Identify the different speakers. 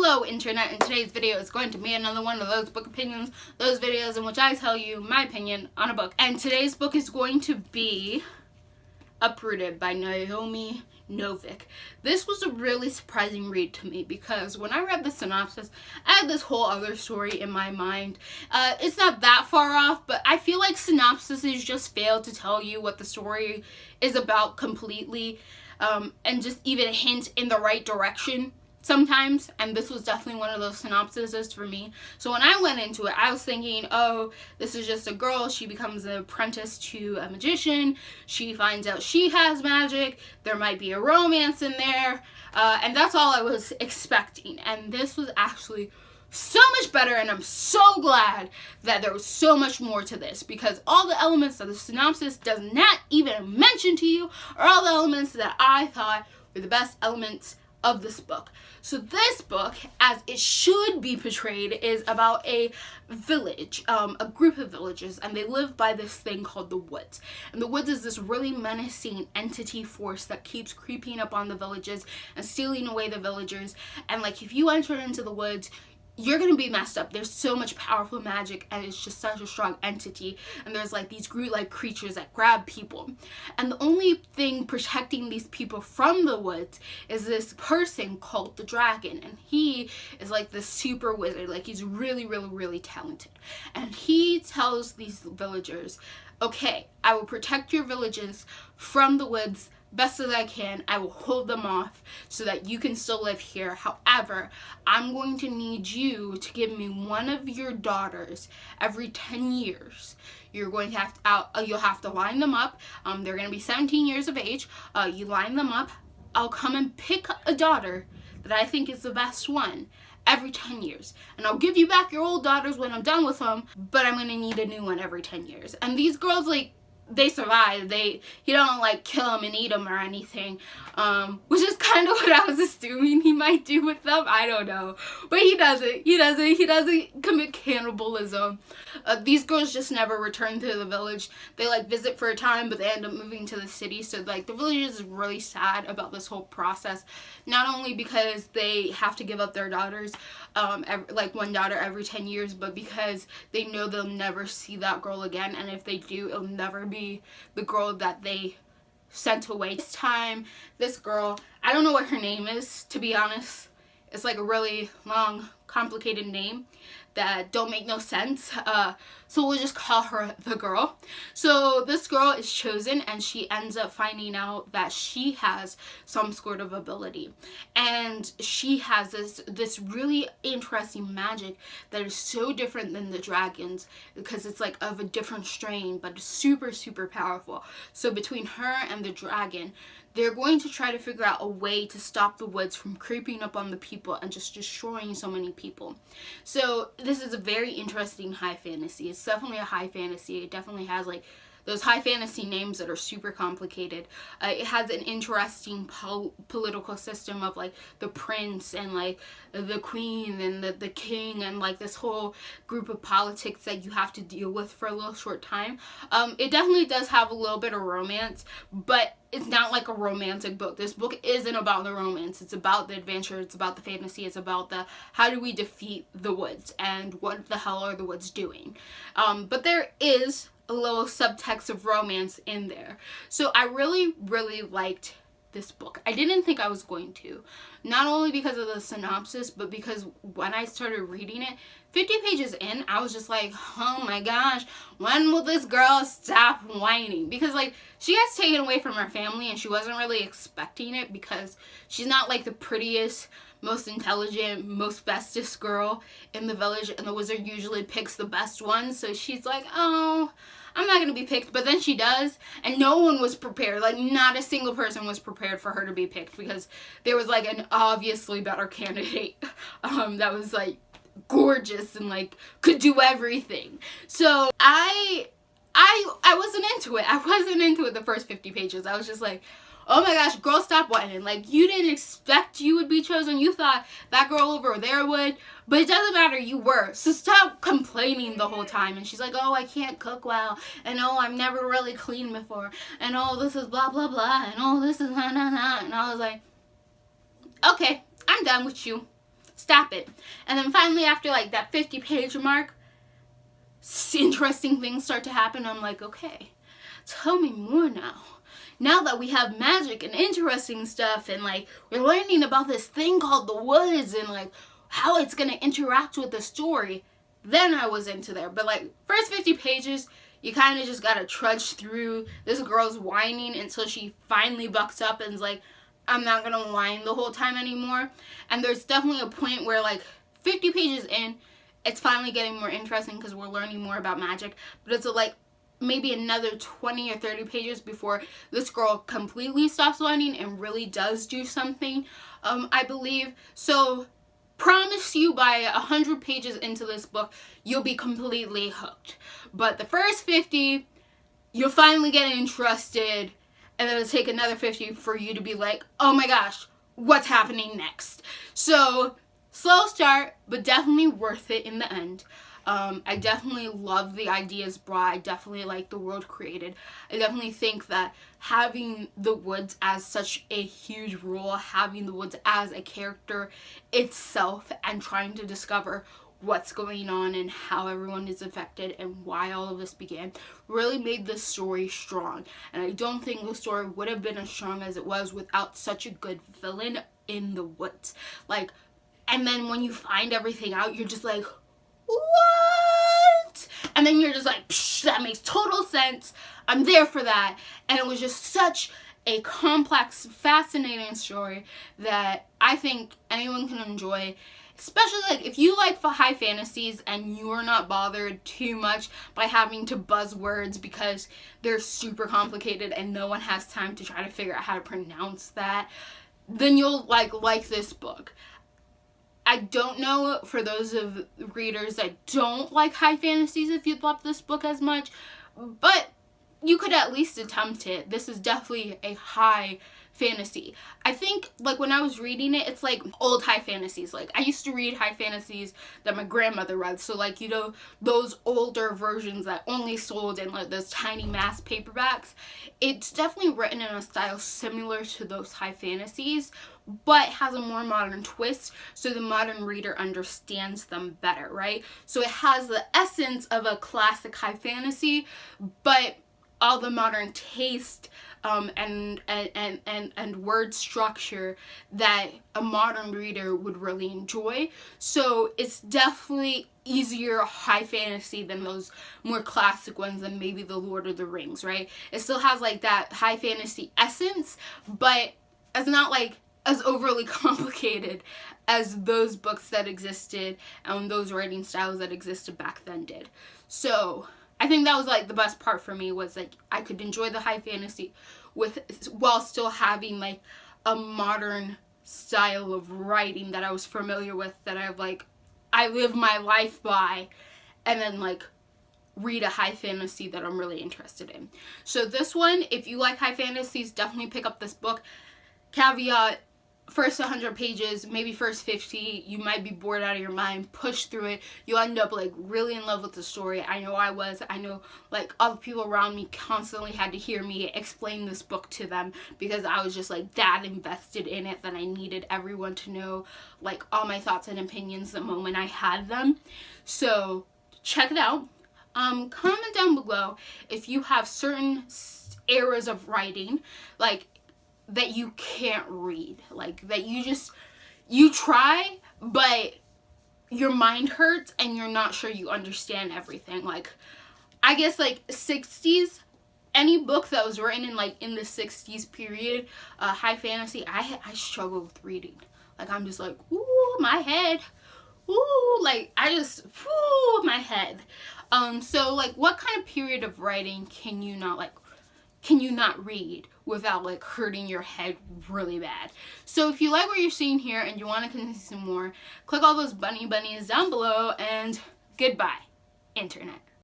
Speaker 1: Hello Internet, and today's video is going to be another one of those book opinions, those videos in which I tell you my opinion on a book. And today's book is going to be Uprooted by Naomi Novik. This was a really surprising read to me because when I read the synopsis, I had this whole other story in my mind. It's not that far off, but I feel like synopsises just fail to tell you what the story is about completely, and just even hint in the right direction sometimes, and this was definitely one of those synopsises for me. So when I went into it, I was thinking, oh, this is just a girl, she becomes an apprentice to a magician, she finds out she has magic, there might be a romance in there, and that's all I was expecting. And this was actually so much better, and I'm so glad that there was so much more to this, because all the elements that the synopsis does not even mention to you are all the elements that I thought were the best elements of this book. So this book, as it should be portrayed, is about a village, a group of villagers, and they live by this thing called the woods. And the woods is this really menacing entity force that keeps creeping up on the villages and stealing away the villagers. And like, if you enter into the woods, you're gonna be messed up. There's so much powerful magic, and it's just such a strong entity, and there's like these Groot-like creatures that grab people, and the only thing protecting these people from the woods is this person called the dragon. And he is like this super wizard, like he's really talented, and he tells these villagers, okay, I will protect your villages from the woods best as I can. I will hold them off so that you can still live here. However, I'm going to need you to give me one of your daughters every 10 years. You're going to have to, you'll have to line them up. They're going to be 17 years of age. You line them up. I'll come and pick a daughter that I think is the best one every 10 years. And I'll give you back your old daughters when I'm done with them, but I'm going to need a new one every 10 years. And these girls, like, they survive. He don't like kill them and eat them or anything, which is kind of what I was assuming he might do with them. I don't know, but he doesn't commit cannibalism. These girls just never return to the village. They like visit for a time, but they end up moving to the city. So like the villagers is really sad about this whole process, not only because they have to give up their daughters, like one daughter every 10 years, but because they know they'll never see that girl again, and if they do, it'll never be the girl that they sent away. This time, this girl, I don't know what her name is, to be honest. It's like a really long, complicated name that don't make no sense. So we'll just call her the girl. So this girl is chosen, and she ends up finding out that she has some sort of ability. And she has this really interesting magic that is so different than the dragons, because it's like of a different strain, but it's super powerful. So between her and the dragon, they're going to try to figure out a way to stop the woods from creeping up on the people and just destroying so many people. So this is a very interesting high fantasy. It's definitely a high fantasy. It definitely has like those high fantasy names that are super complicated. It has an interesting political system of like the prince and like the queen and the king, and like this whole group of politics that you have to deal with for a little short time. It definitely does have a little bit of romance, but it's not like a romantic book. This book isn't about the romance. It's about the adventure. It's about the fantasy. It's about the how do we defeat the woods and what the hell are the woods doing. But there is a little subtext of romance in there. So I really liked this book. I didn't think I was going to. Not only because of the synopsis, but because when I started reading it, 50 pages in, I was just like, oh my gosh, when will this girl stop whining? Because like, she gets taken away from her family, and she wasn't really expecting it, because she's not like the prettiest, most intelligent, most bestest girl in the village, and the wizard usually picks the best ones. So she's like, oh, I'm not gonna be picked. But then she does, and no one was prepared. Like, not a single person was prepared for her to be picked, because there was like an obviously better candidate that was like gorgeous and like could do everything. So I wasn't into it. I wasn't into it the first 50 pages. I was just like, oh my gosh, girl, stop whining. Like, you didn't expect you would be chosen. You thought that girl over there would, but it doesn't matter, you were. So stop complaining the whole time. And she's like, oh, I can't cook well, and oh, I've never really cleaned before, and oh, this is blah blah blah, and oh, this is nah. And I was like, okay, I'm done with you. stop it. And then finally, after like that 50-page mark, interesting things start to happen. I'm like, okay, tell me more now. Now that we have magic and interesting stuff, and like we're learning about this thing called the woods and like how it's gonna interact with the story, then I was into there. But like first 50 pages, you kind of just gotta trudge through this girl's whining until she finally bucks up and is like, I'm not gonna whine the whole time anymore. And there's definitely a point where like 50 pages in, it's finally getting more interesting because we're learning more about magic. But it's like maybe another 20 or 30 pages before this girl completely stops whining and really does do something, I believe. So promise you by 100 pages into this book, you'll be completely hooked. But the first 50, you'll finally get interested, and then it'll take another 50 for you to be like, oh my gosh, what's happening next? So slow start, but definitely worth it in the end. I definitely love the ideas brought. I definitely like the world created. I definitely think that having the woods as such a huge role, having the woods as a character itself, and trying to discover what's going on and how everyone is affected and why all of this began, really made this story strong. And I don't think the story would have been as strong as it was without such a good villain in the woods. Like, and then when you find everything out, you're just like, what? And then you're just like, psh, that makes total sense. I'm there for that. And it was just such a complex, fascinating story that I think anyone can enjoy. Especially like if you like high fantasies and you're not bothered too much by having to buzzwords because they're super complicated and no one has time to try to figure out how to pronounce that, then you'll like this book. I don't know for those of readers that don't like high fantasies if you'd love this book as much, but you could at least attempt it. This is definitely a high fantasy. I think like when I was reading it, it's like old high fantasies. Like I used to read high fantasies that my grandmother read, so like, you know, those older versions that only sold in like those tiny mass paperbacks. It's definitely written in a style similar to those high fantasies, but has a more modern twist, so the modern reader understands them better, right? So it has the essence of a classic high fantasy, but all the modern taste and word structure that a modern reader would really enjoy. So it's definitely easier high fantasy than those more classic ones than maybe the Lord of the Rings, right? It still has like that high fantasy essence, but it's not like as overly complicated as those books that existed and those writing styles that existed back then did. So I think that was like the best part for me, was like I could enjoy the high fantasy while still having like a modern style of writing that I was familiar with, that I live my life by, and then like read a high fantasy that I'm really interested in. So this one, if you like high fantasies, definitely pick up this book. Caveat: first 100 pages, maybe first 50, you might be bored out of your mind. Push through it. You'll end up like really in love with the story. I know I was. I know like all the people around me constantly had to hear me explain this book to them, because I was just like that invested in it that I needed everyone to know like all my thoughts and opinions the moment I had them. So check it out. Comment down below if you have certain eras of writing like that you can't read, like that you try but your mind hurts and you're not sure you understand everything. Like I guess like 60s, any book that was written in the 60s period, high fantasy, I struggle with reading. Like I'm just like, ooh, my head, ooh, like I just, ooh, my head. So like what kind of period of writing can you not read without like hurting your head really bad? So if you like what you're seeing here and you want to continue some more, click all those bunnies down below, and goodbye, internet.